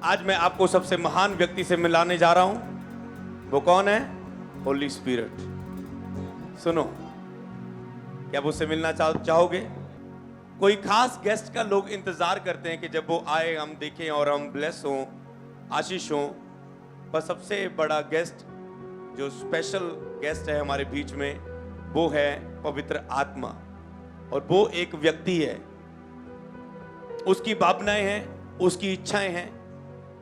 आज मैं आपको सबसे महान व्यक्ति से मिलाने जा रहा हूं। वो कौन है? होली स्पिरिट। सुनो, क्या आप उससे मिलना चाहोगे? कोई खास गेस्ट का लोग इंतजार करते हैं कि जब वो आए हम देखें और हम ब्लेस हों, आशीष हों। पर सबसे बड़ा गेस्ट, जो स्पेशल गेस्ट है हमारे बीच में, वो है पवित्र आत्मा। और वो एक व्यक्ति है, उसकी भावनाएं हैं, उसकी इच्छाएं हैं।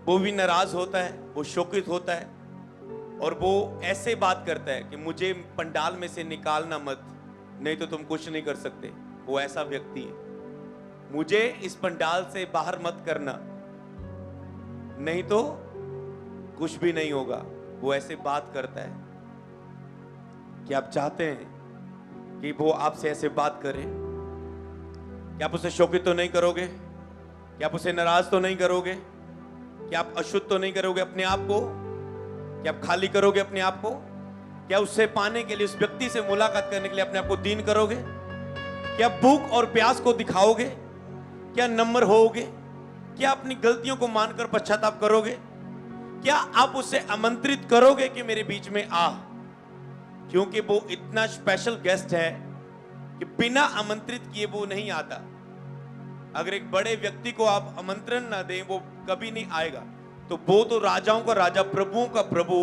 वो भी नाराज होता है, वो शोकित होता है और वो ऐसे बात करता है कि मुझे पंडाल में से निकालना मत, नहीं तो तुम कुछ नहीं कर सकते। वो ऐसा व्यक्ति है। मुझे इस पंडाल से बाहर मत करना, नहीं तो कुछ भी नहीं होगा। वो ऐसे बात करता है। क्या आप चाहते हैं कि वो आपसे ऐसे बात करे? क्या आप उसे शोकित तो नहीं करोगे? क्या आप उसे नाराज तो नहीं करोगे? क्या आप अशुद्ध तो नहीं करोगे अपने आप को? क्या आप खाली करोगे अपने आप को? क्या उससे पाने के लिए, उस व्यक्ति से मुलाकात करने के लिए अपने आप को दीन करोगे? क्या भूख और प्यास को दिखाओगे? क्या नम्र होगे? क्या अपनी गलतियों को मानकर पश्चाताप करोगे? क्या आप उसे आमंत्रित करोगे कि मेरे बीच में आ? क्योंकि वो इतना स्पेशल गेस्ट है कि बिना आमंत्रित किए वो नहीं आता। अगर एक बड़े व्यक्ति को आप आमंत्रण ना दें, वो कभी नहीं आएगा। तो वो तो राजाओं का राजा, प्रभुओं का प्रभु,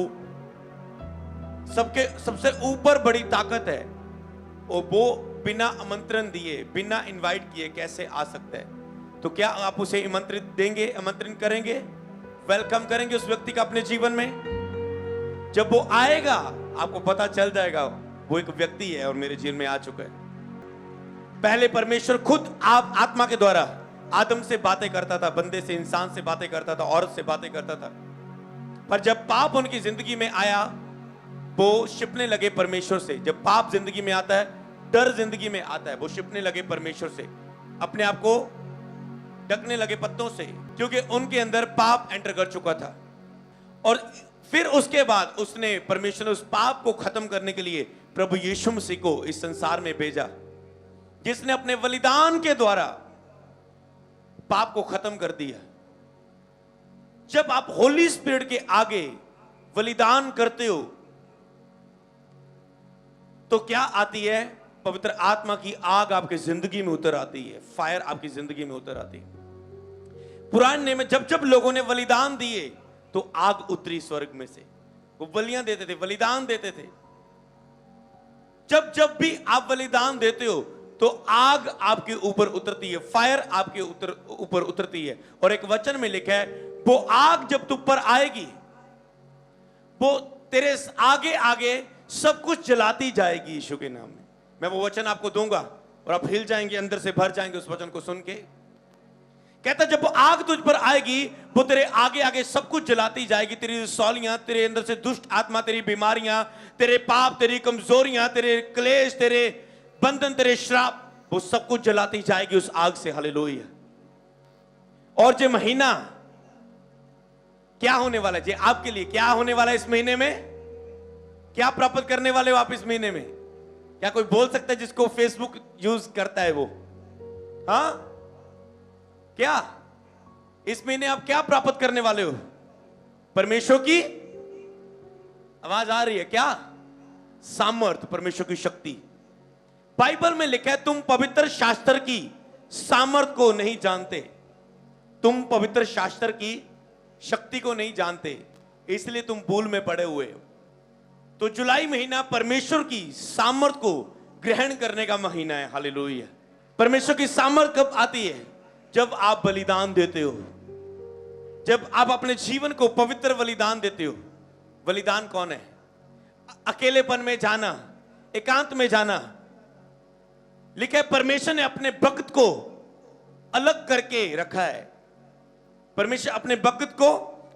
सबके सबसे ऊपर बड़ी ताकत है। और वो बिना आमंत्रण दिए, बिना इनवाइट किए कैसे आ सकता है? तो क्या आप उसे आमंत्रित देंगे, आमंत्रण करेंगे, वेलकम करेंगे उस व्यक्ति का अपने जीवन में? जब वो आएगा आपको पता चल जाएगा वो एक व्यक्ति है और मेरे जीवन में आ चुका है। पहले परमेश्वर खुद आप आत्मा के द्वारा आदम से बातें करता था, बंदे से, इंसान से बातें करता था, औरत से बातें करता था। पर जब पाप उनकी जिंदगी में आया, वो छिपने लगे परमेश्वर से। जब पाप जिंदगी में आता है, डर जिंदगी में आता है, वो छिपने लगे परमेश्वर से, अपने आप को ढकने लगे पत्तों से, क्योंकि उनके अंदर पाप एंटर कर चुका था। और फिर उसके बाद उसने, परमेश्वर ने उस पाप को खत्म करने के लिए प्रभु यीशु मसीह को इस संसार में भेजा, जिसने अपने बलिदान के द्वारा पाप को खत्म कर दिया। जब आप होली स्पिरिट के आगे बलिदान करते हो तो क्या आती है? पवित्र आत्मा की आग आपकी जिंदगी में उतर आती है, फायर आपकी जिंदगी में उतर आती है। पुराने में जब जब लोगों ने बलिदान दिए तो आग उतरी स्वर्ग में से। वो बलियां देते थे, बलिदान देते थे। जब जब भी आप बलिदान देते हो तो आग आपके ऊपर उतरती है, फायर आपके ऊपर उतरती है। और एक वचन में लिखा है, वो आग जब तुम पर आएगी, वो तेरे आगे आगे सब कुछ जलाती जाएगी यीशु के नाम में। मैं वो वचन आपको दूंगा और आप हिल जाएंगे, अंदर से भर जाएंगे उस वचन को सुन के। कहता जब वो आग तुझ पर आएगी, वो तेरे आगे आगे सब कुछ जलाती जाएगी। तेरी सौलियां, तेरे अंदर से दुष्ट आत्मा, तेरी बीमारियां, तेरे पाप, तेरी कमजोरियां, तेरे क्लेश, तेरे बंधन, तेरे श्राप, वो सब कुछ जलाती जाएगी उस आग से। हालेलुया। और जो महीना क्या होने वाला है, जो आपके लिए क्या होने वाला है इस महीने में? क्या प्राप्त करने वाले हो आप इस महीने में? क्या कोई बोल सकता है जिसको फेसबुक यूज करता है वो? हाँ, क्या इस महीने आप क्या प्राप्त करने वाले हो? परमेश्वर की आवाज आ रही है क्या? सामर्थ, परमेश्वर की शक्ति। बाइबल में लिखा है, तुम पवित्र शास्त्र की सामर्थ को नहीं जानते, तुम पवित्र शास्त्र की शक्ति को नहीं जानते, इसलिए तुम भूल में पड़े हुए हो। तो जुलाई महीना परमेश्वर की सामर्थ को ग्रहण करने का महीना है। हालेलुया। परमेश्वर की सामर्थ कब आती है? जब आप बलिदान देते हो, जब आप अपने जीवन को पवित्र बलिदान देते हो। बलिदान कौन है? अकेलेपन में जाना, एकांत में जाना। लिखा है परमेश्वर ने अपने भक्त को अलग करके रखा है। परमेश्वर अपने भक्त को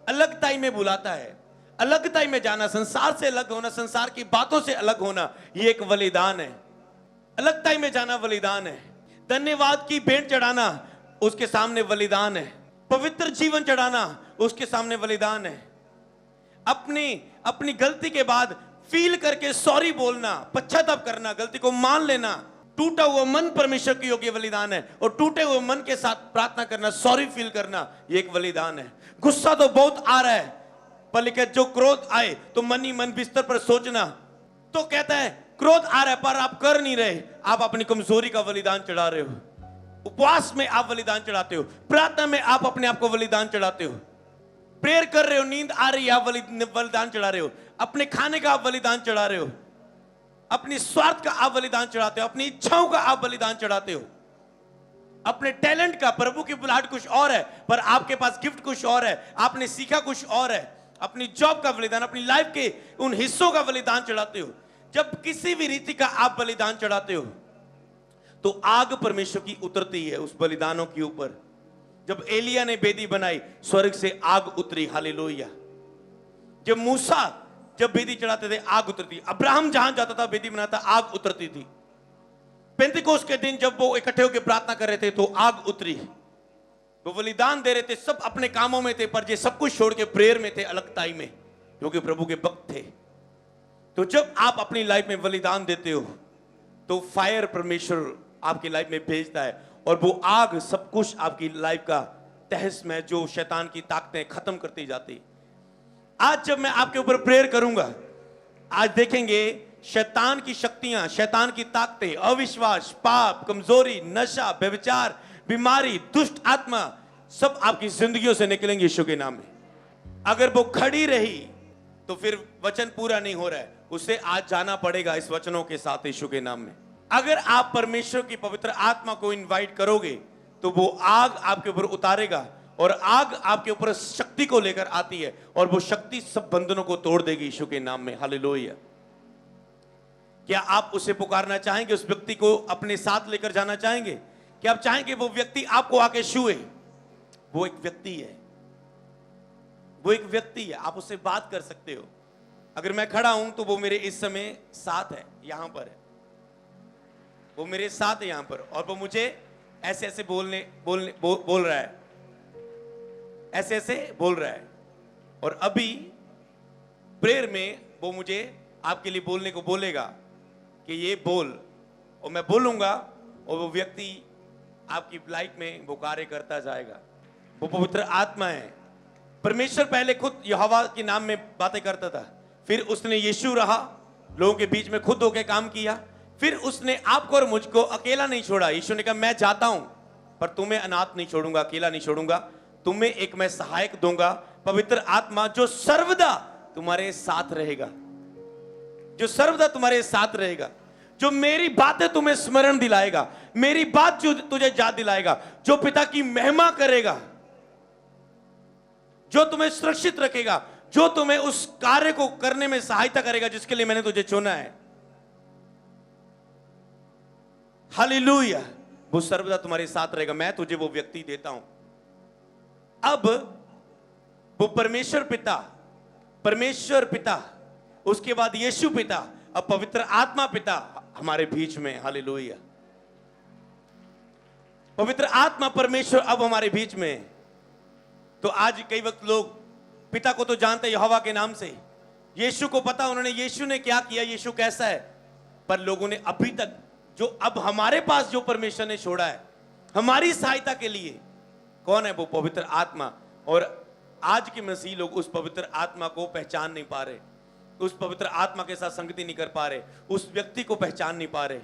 अलगताई में बुलाता है। अलगताई में जाना, संसार से अलग होना, संसार की बातों से अलग होना, यह एक बलिदान है। अलगताई में जाना बलिदान है। धन्यवाद की भेंट चढ़ाना उसके सामने बलिदान है। पवित्र जीवन चढ़ाना उसके सामने बलिदान है। अपनी गलती के बाद फील करके सॉरी बोलना, पश्चाताप करना, गलती को मान लेना, टूटा हुआ मन परमेश्वर के योग्य बलिदान है, और टूटे हुए मन के साथ प्रार्थना करना, सॉरी फील करना, ये एक बलिदान है। गुस्सा तो बहुत आ रहा है, पर लेकिन जो क्रोध आए तो मन ही मन बिस्तर पर सोचना, तो कहता है क्रोध आ रहा है पर आप कर नहीं रहे, आप अपनी कमजोरी का बलिदान चढ़ा रहे हो। उपवास में आप बलिदान चढ़ाते हो, प्रार्थना में आप अपने आप को बलिदान चढ़ाते हो, प्रेयर कर रहे हो, नींद आ रही है आप बलिदान चढ़ा रहे हो, अपने खाने का आप बलिदान चढ़ा रहे हो, अपनी स्वार्थ का आप बलिदान चढ़ाते हो, अपनी इच्छाओं का आप बलिदान चढ़ाते हो, अपने टैलेंट का। प्रभु की बुलाहट कुछ और है पर आपके पास गिफ्ट कुछ और है, आपने सीखा कुछ और है। अपनी जॉब का बलिदान, अपनी लाइफ के उन हिस्सों का बलिदान चढ़ाते हो। जब किसी भी रीति का आप बलिदान चढ़ाते हो तो आग परमेश्वर की उतरती है उस बलिदानों के ऊपर। जब एलिया ने बेदी बनाई, स्वर्ग से आग उतरी, हालेलुया। जब मूसा जब बेदी चढ़ाते थे, आग उतरती। अब्राहम जहां जाता था बेदी बनाता, आग उतरती थी। पेंतिकोस्त के दिन जब वो इकट्ठे होकर प्रार्थना कर रहे थे तो आग उतरी। वो बलिदान दे रहे थे, सब अपने कामों में थे, पर ये सब कुछ छोड़ के प्रेयर में थे, अलगताई में, क्योंकि प्रभु के भक्त थे। तो जब आप अपनी लाइफ में बलिदान देते हो तो फायर परमेश्वर आपकी लाइफ में भेजता है, और वो आग सब कुछ आपकी लाइफ का तहस में जो शैतान की ताकतें खत्म करती जाती। आज जब मैं आपके ऊपर प्रेयर करूंगा, आज देखेंगे शैतान की शक्तियां, शैतान की ताकतें, अविश्वास, पाप, कमजोरी, नशा, व्यभिचार, बीमारी, दुष्ट आत्मा, सब आपकी जिंदगियों से निकलेंगे यीशु के नाम में। अगर वो खड़ी रही तो फिर वचन पूरा नहीं हो रहा है, उसे आज जाना पड़ेगा इस वचनों के साथ यीशु के नाम में। अगर आप परमेश्वर की पवित्र आत्मा को इनवाइट करोगे तो वो आग आपके ऊपर उतारेगा, और आग आपके ऊपर शक्ति को लेकर आती है, और वो शक्ति सब बंधनों को तोड़ देगी यीशु के नाम में, हालेलुया। क्या आप उसे पुकारना चाहेंगे? उस व्यक्ति को अपने साथ लेकर जाना चाहेंगे? क्या आप चाहेंगे वो व्यक्ति आपको आके छुए? वो एक व्यक्ति है, वो एक व्यक्ति है, आप उससे बात कर सकते हो। अगर मैं खड़ा हूं तो वो मेरे इस समय साथ है, यहां पर है, वो मेरे साथ है यहां पर, और वो मुझे ऐसे ऐसे बोल रहा है, ऐसे ऐसे बोल रहा है। और अभी प्रेयर में वो मुझे आपके लिए बोलने को बोलेगा कि ये बोल, और मैं बोलूंगा, और वो व्यक्ति आपकी लाइफ में वो कार्य करता जाएगा। वो पवित्र आत्मा है। परमेश्वर पहले खुद यहोवा के नाम में बातें करता था, फिर उसने यीशु रहा, लोगों के बीच में खुद होकर काम किया, फिर उसने आपको और मुझको अकेला नहीं छोड़ा। यीशु ने कहा मैं जाता हूं पर तुम्हें अनाथ नहीं छोड़ूंगा, अकेला नहीं छोड़ूंगा, तुम्हें एक मैं सहायक दूंगा, पवित्र आत्मा, जो सर्वदा तुम्हारे साथ रहेगा, जो सर्वदा तुम्हारे साथ रहेगा, जो मेरी बातें तुम्हें स्मरण दिलाएगा, मेरी बात जो तुझे याद दिलाएगा, जो पिता की महिमा करेगा, जो तुम्हें सुरक्षित रखेगा, जो तुम्हें उस कार्य को करने में सहायता करेगा जिसके लिए मैंने तुझे चुना है। हालेलुया। वो सर्वदा तुम्हारे साथ रहेगा। मैं तुझे वो व्यक्ति देता हूं। अब वो परमेश्वर पिता, उसके बाद यीशु पिता, अब पवित्र आत्मा पिता हमारे बीच में। हालेलुया। पवित्र आत्मा परमेश्वर अब हमारे बीच में। तो आज कई वक्त लोग पिता को तो जानते हैं यहोवा के नाम से, यीशु को पता उन्होंने यीशु ने क्या किया, यीशु कैसा है, पर लोगों ने अभी तक जो अब हमारे पास जो परमेश्वर ने छोड़ा है हमारी सहायता के लिए, कौन है वो? पवित्र आत्मा। और आज के मसीह लोग उस पवित्र आत्मा को पहचान नहीं पा रहे, उस पवित्र आत्मा के साथ संगति नहीं कर पा रहे, उस व्यक्ति को पहचान नहीं पा रहे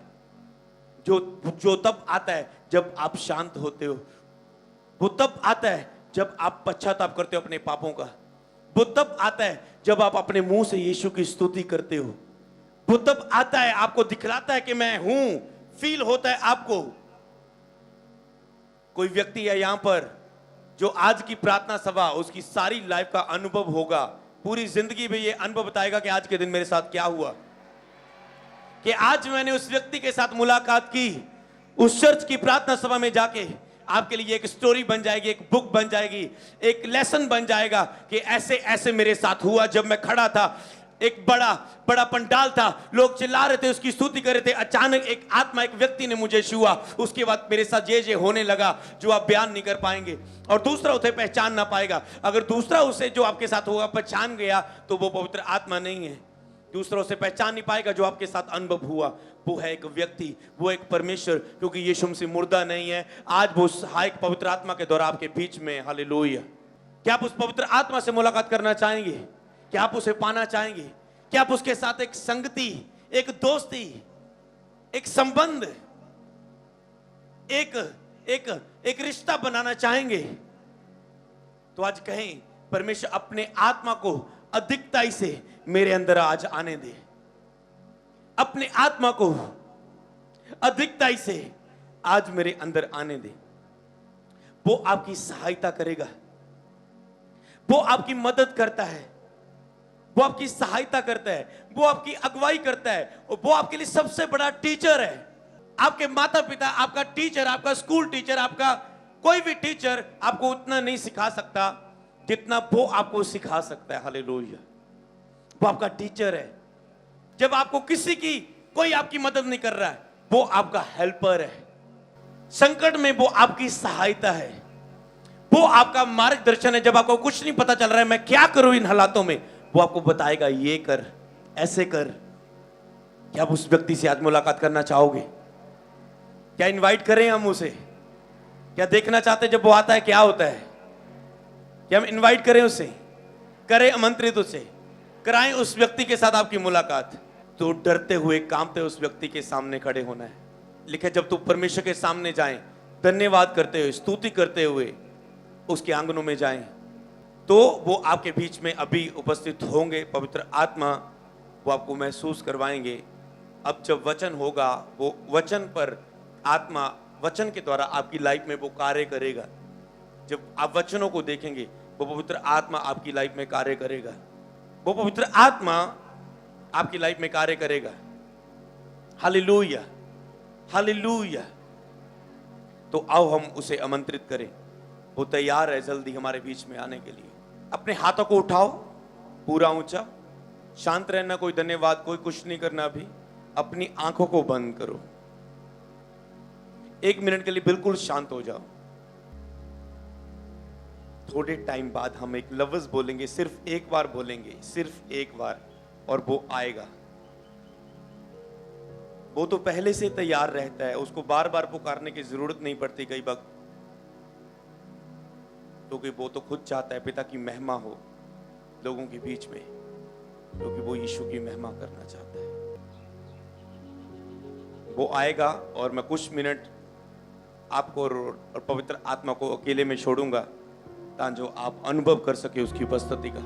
जो तब आता है जब आप शांत होते हो, वो तब आता है जब आप पश्चाताप करते हो अपने पापों का, वो तब आता है जब आप अपने मुंह से यीशु की स्तुति करते हो, वो तब आता है आपको दिखलाता है कि मैं हूं, फील होता है आपको। कोई व्यक्ति है यहां पर जो आज की प्रार्थना सभा उसकी सारी लाइफ का अनुभव होगा, पूरी जिंदगी में ये अनुभव बताएगा कि आज के दिन मेरे साथ क्या हुआ, कि आज मैंने उस व्यक्ति के साथ मुलाकात की, उस चर्च की प्रार्थना सभा में जाके आपके लिए एक स्टोरी बन जाएगी, एक बुक बन जाएगी, एक लेसन बन जाएगा कि ऐसे ऐसे मेरे साथ हुआ। जब मैं खड़ा था, एक बड़ा पंडाल था, लोग चिल्ला रहे थे, उसकी स्तुति कर रहे थे, अचानक एक आत्मा, एक व्यक्ति ने मुझे छुआ, उसके बाद मेरे साथ ये होने लगा जो आप बयान नहीं कर पाएंगे, और दूसरा उसे पहचान ना पाएगा। अगर दूसरा उसे जो आपके साथ हुआ पहचान गया तो वो पवित्र आत्मा नहीं है, दूसरों से पहचान नहीं पाएगा जो आपके साथ अनुभव हुआ। वो है एक व्यक्ति, वो एक परमेश्वर, क्योंकि यीशु मसीह मुर्दा नहीं है। आज वो सहायक पवित्र आत्मा के द्वारा आपके बीच में। हालेलुया। क्या आप उस पवित्र आत्मा से मुलाकात करना चाहेंगे? क्या आप उसे पाना चाहेंगे? क्या आप उसके साथ एक संगति, एक दोस्ती, एक संबंध, एक रिश्ता बनाना चाहेंगे? तो आज कहें, परमेश्वर अपने आत्मा को अधिकताई से मेरे अंदर आज आने दे। अपने आत्मा को अधिकताई से आज मेरे अंदर आने दे। वो आपकी सहायता करेगा, वो आपकी मदद करता है, वो आपकी सहायता करता है, वो आपकी अगुवाई करता है, और वो आपके लिए सबसे बड़ा टीचर है। आपके माता पिता, आपका टीचर, आपका स्कूल टीचर, आपका कोई भी टीचर आपको उतना नहीं सिखा सकता जितना वो आपको सिखा सकता है। हालेलुया। वो आपका टीचर है। जब आपको किसी की कोई आपकी मदद नहीं कर रहा है, वो आपका हेल्पर है। संकट में वो आपकी सहायता है, वो आपका मार्गदर्शन है। जब आपको कुछ नहीं पता चल रहा है मैं क्या करूं इन हालातों में, वो आपको बताएगा ये कर, ऐसे कर। क्या आप उस व्यक्ति से आज मुलाकात करना चाहोगे? क्या इनवाइट करें हम उसे? क्या देखना चाहते जब वो आता है क्या होता है? क्या हम इनवाइट करें उसे? करें आमंत्रित उसे, कराएं उस व्यक्ति के साथ आपकी मुलाकात। तो डरते हुए, कांपते उस व्यक्ति के सामने खड़े होना है। लिखे, जब तू परमेश्वर के सामने जाएं, धन्यवाद करते हुए, स्तुति करते हुए उसके आंगनों में जाएं, तो वो आपके बीच में अभी उपस्थित होंगे। पवित्र आत्मा वो आपको महसूस करवाएंगे। अब जब वचन होगा, वो वचन पर आत्मा वचन के द्वारा आपकी लाइफ में वो कार्य करेगा। जब आप वचनों को देखेंगे, वो पवित्र आत्मा आपकी लाइफ में कार्य करेगा। वो पवित्र आत्मा आपकी लाइफ में कार्य करेगा। Hallelujah, hallelujah. तो आओ हम उसे आमंत्रित करें। वो तैयार है जल्दी हमारे बीच में आने के लिए। अपने हाथों को उठाओ पूरा ऊंचा, शांत रहना, कोई धन्यवाद, कोई कुछ नहीं करना। अभी अपनी आंखों को बंद करो, 1 मिनट के लिए बिल्कुल शांत हो जाओ। थोड़े टाइम बाद हम एक लफ्ज बोलेंगे, सिर्फ एक बार बोलेंगे, सिर्फ एक बार, और वो आएगा। वो तो पहले से तैयार रहता है, उसको बार बार पुकारने की जरूरत नहीं पड़ती कई वक्त, क्योंकि वो तो खुद चाहता है पिता की महिमा हो लोगों के बीच में, क्योंकि वो यीशु की महिमा करना चाहता है। वो आएगा और मैं कुछ मिनट आपको और पवित्र आत्मा को अकेले में छोड़ूंगा, ताकि आप अनुभव कर सके उसकी उपस्थिति का।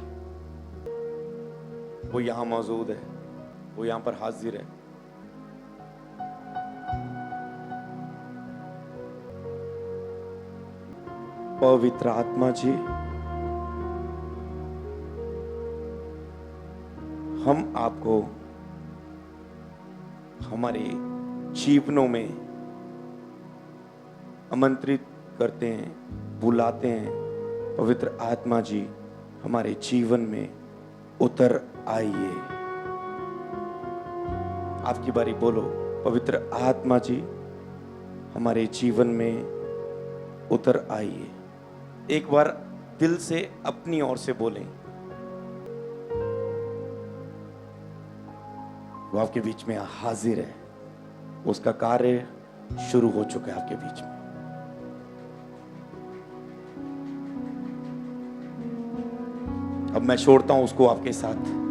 वो यहां मौजूद है, वो यहां पर हाजिर है। पवित्र आत्मा जी, हम आपको हमारे जीवनों में आमंत्रित करते हैं, बुलाते हैं। पवित्र आत्मा जी, हमारे जीवन में उतर आइए। आपकी बारी, बोलो, पवित्र आत्मा जी हमारे जीवन में उतर आइए। एक बार दिल से अपनी ओर से बोलें। वो आपके बीच में हाजिर है, उसका कार्य शुरू हो चुका है आपके बीच में। अब मैं छोड़ता हूं उसको आपके साथ।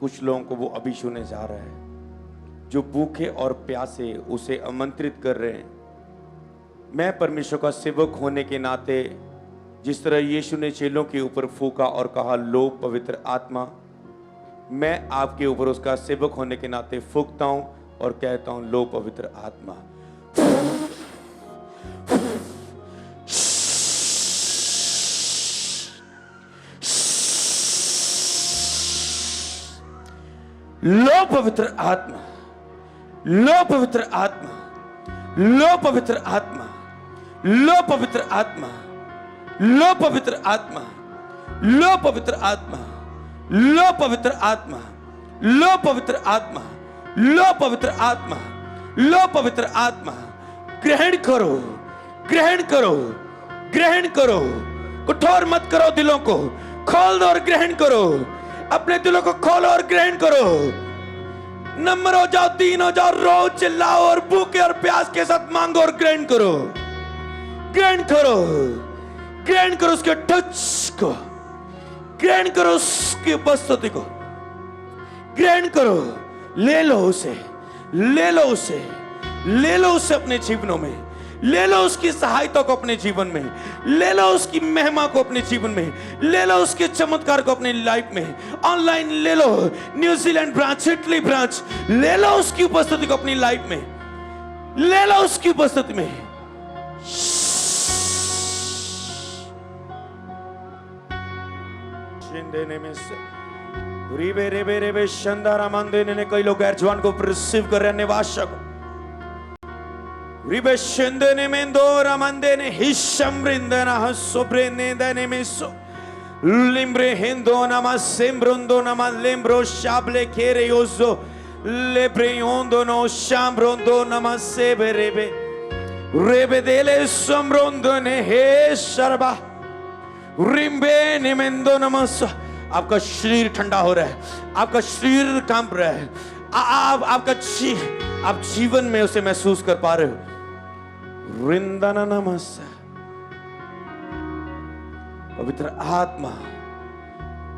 कुछ लोगों को वो अभी छूने जा रहा है, जो भूखे और प्यासे उसे आमंत्रित कर रहे हैं। मैं परमेश्वर का सेवक होने के नाते, जिस तरह यीशु ने चेलों के ऊपर फूंका और कहा, लो पवित्र आत्मा, मैं आपके ऊपर उसका सेवक होने के नाते फूंकता हूं और कहता हूं, लो पवित्र आत्मा। लो पवित्र आत्मा, लो पवित्र आत्मा, लो पवित्र आत्मा, लो पवित्र आत्मा, लो पवित्र आत्मा, लो पवित्र आत्मा, लो पवित्र आत्मा, लो पवित्र आत्मा, लो पवित्र आत्मा, लो पवित्र आत्मा। ग्रहण करो, ग्रहण करो, ग्रहण करो। कठोर मत करो, दिलों को खोल दो और ग्रहण करो। अपने दिलों को खोलो और ग्रहण करो। नम्र हो जाओ, दीन हो जाओ, रो, चिल्लाओ और भूखे और प्यास के साथ मांगो और ग्रहण करो, ग्रहण करो, ग्रहण करो उसके टच को, ग्रहण करो उसकी उपस्थिति को, ग्रहण करो। ले लो उसे, ले लो उसे, ले लो उसे अपने जीवनों में, ले लो उसकी सहायता को अपने जीवन में, ले लो उसकी महिमा को अपने जीवन में, ले लो उसके चमत्कार को अपनी लाइफ में। ऑनलाइन ले लो, न्यूजीलैंड ब्रांच, इटली ब्रांच, ले लो उसकी उपस्थिति को अपनी लाइफ में, ले लो उसकी उपस्थिति में। रिबे रेबे रेबे शंदारा मंदिर ने कई लोग गैर जवान को रिसीव कर रहे हैं, निवासक रिबे शंदे ने मेंदोरा मंदे ने हिशमृंदना हसोब्रेने दने मेसो लिम्ब्रे हिंदो नमा सेम्ब्रोंदो नमा लिम्ब्रो शाबले खेरे योजो लेब्रे योंदो नो शाम्ब्रोंदो नमा सेबे रेबे रेबे देले सम्ब्रोंदो ने हे शरबा रिम्बे ने मेंदो नमस। आपका शरीर ठंडा हो रहा है, आपका शरीर कांप रहा है, आप जीवन में उसे महसूस कर पा रहे हो। रिंदना नमस। पवित्र आत्मा,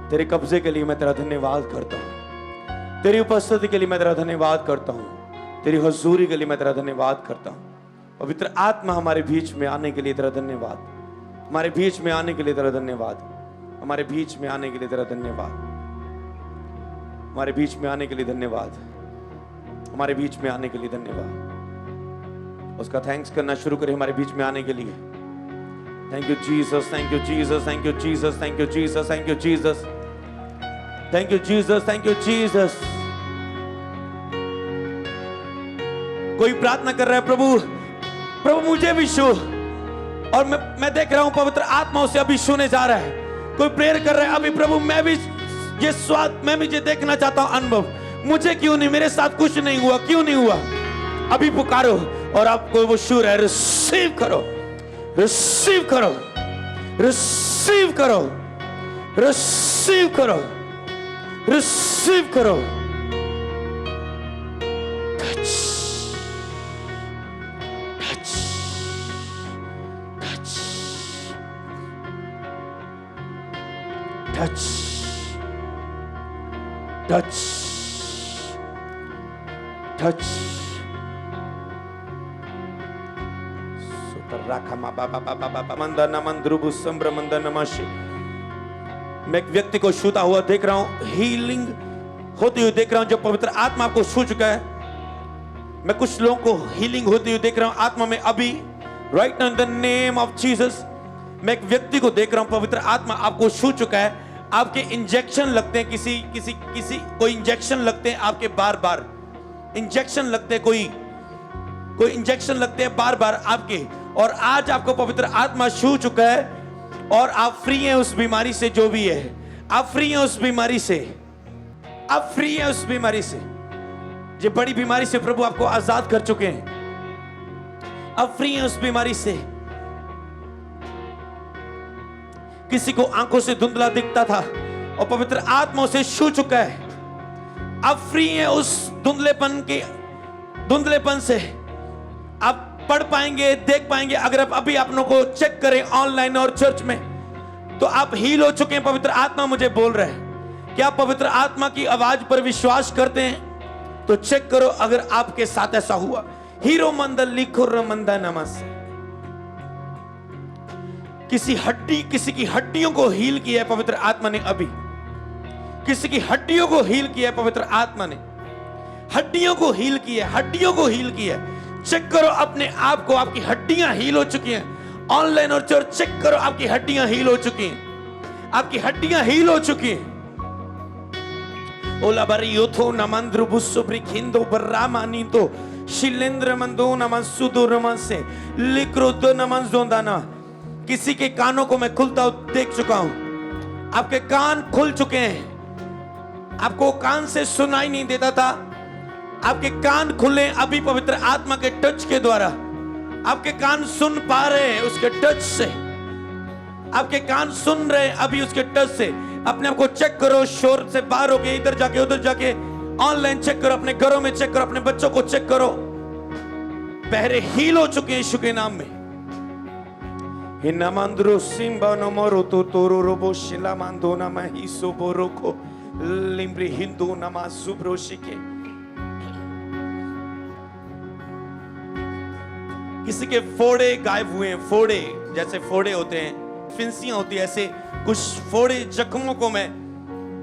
तेरे कब्जे के लिए मैं तेरा धन्यवाद करता हूं, तेरी उपस्थिति के लिए मैं तेरा धन्यवाद करता हूं, तेरी हुजूरी के लिए मैं तेरा धन्यवाद करता हूं। पवित्र आत्मा, हमारे बीच में आने के लिए तेरा धन्यवाद, हमारे बीच में आने के लिए तेरा धन्यवाद, हमारे बीच में आने के लिए तेरा धन्यवाद, हमारे बीच में आने के लिए धन्यवाद, हमारे बीच में आने के लिए धन्यवाद। उसका थैंक्स करना शुरू करें हमारे बीच में आने के लिए। Thank you Jesus, thank you Jesus, thank you Jesus, thank you Jesus, thank you Jesus, thank you Jesus, thank you Jesus. कोई प्रार्थना कर रहा है, प्रभु प्रभु मुझे भी छू, और मैं देख रहा हूं पवित्र आत्मा उसे अभी छूने जा रहा है। कोई प्रेयर कर रहा है अभी, प्रभु मैं भी ये स्वाद, मैं भी ये देखना चाहता हूं अनुभव, मुझे क्यों नहीं, मेरे साथ कुछ नहीं हुआ, क्यों नहीं हुआ? अभी पुकारो और आपको वो शूर है। रिसीव करो, रिसीव करो, रिसीव करो, रिसीव करो, रिसीव करो। Touch, touch, touch, touch, touch, touch. मैं एक व्यक्ति को छूता हुआ देख रहा हूं, हीलिंग होती हुई देख रहा हूं, जो पवित्र आत्मा आपको छू चुका है। मैं कुछ लोगों को हीलिंग होती हुई देख रहा हूं आत्मा में अभी, right now in the name of Jesus. मैं एक व्यक्ति को देख रहा हूं, पवित्र आत्मा आपको छू चुका है। आपके इंजेक्शन लगते हैं, किसी कोई इंजेक्शन लगते हैं आपके, बार बार इंजेक्शन लगते हैं, कोई इंजेक्शन लगते हैं बार बार आपके, और आज आपको पवित्र आत्मा छू चुका है और आप फ्री हैं उस बीमारी से, जो भी है आप फ्री हैं उस बीमारी से, आप फ्री हैं उस बीमारी से। जो बड़ी बीमारी से प्रभु आपको आजाद कर चुके हैं, आप फ्री हैं उस बीमारी से। किसी को आंखों से धुंधला दिखता था और पवित्र आत्मा उसे छू चुका है। आप फ्री हैं उस धुंधलेपन से। आप पढ़ पाएंगे, देख पाएंगे। अगर आप अभी अपनों को चेक करें ऑनलाइन और चर्च में, तो आप हील हो चुके हैं। पवित्र आत्मा मुझे बोल रहे हैं। क्या आप पवित्र आत्मा की आवाज पर विश्वास करते हैं? तो चेक करो अगर आपके साथ ऐसा हुआ। हीरो मंदल लिखो रमंदा नमस। किसी की हड्डियों को हील किया है पवित्र आत्मा ने। अभी किसी की हड्डियों को हील किया है पवित्र आत्मा ने। हड्डियों को हील किया, हड्डियों को हील किया। चेक करो अपने आप को, आपकी हड्डियां हील हो चुकी हैं। ऑनलाइन और चर्च चेक करो, आपकी हड्डियां हील हो चुकी हैं। आपकी हड्डियां हील हो चुकी हैं। ओला बरी योथो नमंद्र बुस्सो ब्रिखिंदो बर्रामानी तो शिलेंद्र मंदो नमस्सुदो रमसे लिक्रोदो नमंजोंदाना। किसी के कानों को मैं खुलता देख चुका हूं। आपके कान खुल चुके हैं। आपको कान से सुनाई नहीं देता था, आपके कान खुले अभी पवित्र आत्मा के टच के द्वारा। आपके कान सुन पा रहे हैं उसके टच से, आपके कान सुन रहे हैं अभी उसके टच से। अपने आप को चेक करो, शोर से बाहर होके इधर जाके उधर जाके ऑनलाइन चेक करो, अपने घरों में चेक करो, अपने बच्चों को चेक करो। पहरे हील हो चुके हैं यीशु के नाम में। हिनामंद्रो सिंबा नमरो तो तोरो रोबो शिला मांदो नमा हिसो बोरोको लिम्ब्री हिंदू नमा सुब्रोशिके। किसी के फोड़े गायब हुए हैं, फोड़े जैसे फोड़े होते हैं, फिंसियां होती है, ऐसे कुछ फोड़े जख्मों को मैं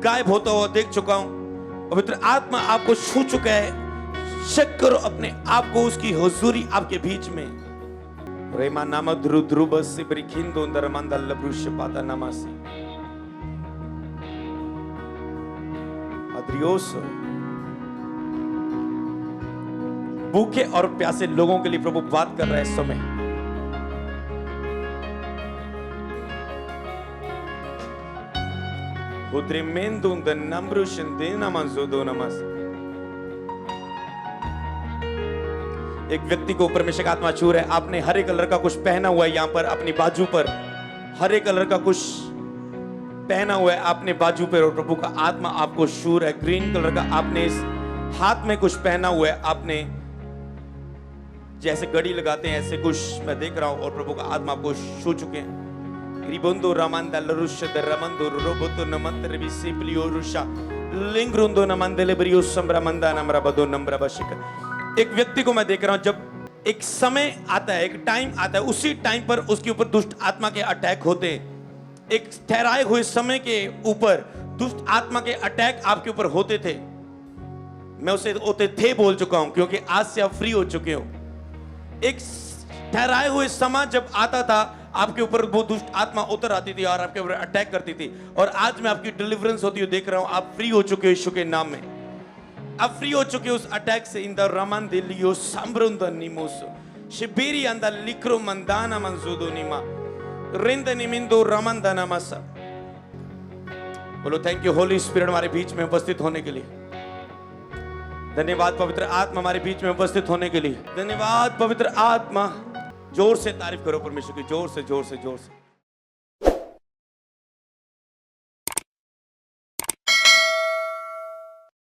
गायब होता हुआ देख चुका हूं। पवित्र आत्मा आपको छू चुका है। चेक करो अपने आप को, उसकी हुजूरी आपके बीच में। रेमा नाम ध्रुबसी ब्रिखिंदो दरमंदल ब्रुष्य पाता नमासी अद्रियोसो। भूखे और प्यासे लोगों के लिए प्रभु बात कर रहा है इस समय। एक व्यक्ति को परमेश्वर का आत्मा छू रहा है। आपने हरे कलर का कुछ पहना हुआ है, यहां पर अपनी बाजू पर हरे कलर का कुछ पहना हुआ है आपने बाजू पर, और प्रभु का आत्मा आपको छू रहा है। ग्रीन कलर का आपने इस हाथ में कुछ पहना हुआ है, आपने जैसे घड़ी लगाते हैं ऐसे कुछ मैं देख रहा हूं, और प्रभु का आत्मा आपको छू चुके हैं। रिबोंदो रामंदा लरुष्य द रमंदो रोबोतो नमंतर विसिप्लियो रुषा लिंग्रुंदो नमंदले ब्रियो संब्रमंदा नम्रबदो नम्रबशिक। एक व्यक्ति को मैं देख रहा हूं, जब एक समय आता है, एक टाइम आता है, उसी टाइम पर उसके ऊपर दुष्ट आत्मा के अटैक होते हैं। एक ठहराए हुए समय के ऊपर दुष्ट आत्मा के अटैक आपके ऊपर होते थे। मैं उसे होते थे बोल चुका हूं, क्योंकि आज से आप फ्री हो चुके हो। एक ठहराए हुए समय जब आता था, आपके ऊपर वो दुष्ट आत्मा उतर आती थी और आपके ऊपर अटैक करती थी, और आज मैं आपकी डिलीवरेंस होती हुई देख रहा हूं। आप फ्री हो चुके हो यीशु के नाम में। आप फ्री हो चुके हो उस अटैक से। इन द रमन दिलियो संब्रुंद निमोसो शिबिरी अंद लिक्रो मंदाना मंजूदो निमा रिंद निमिंदो रमन दनमसा। बोलो थैंक यू होली स्पिरिट हमारे बीच में उपस्थित होने के लिए। धन्यवाद पवित्र आत्मा हमारे बीच में उपस्थित होने के लिए। धन्यवाद पवित्र आत्मा। जोर से तारीफ करो परमेश्वर की, जोर से जोर से जोर से।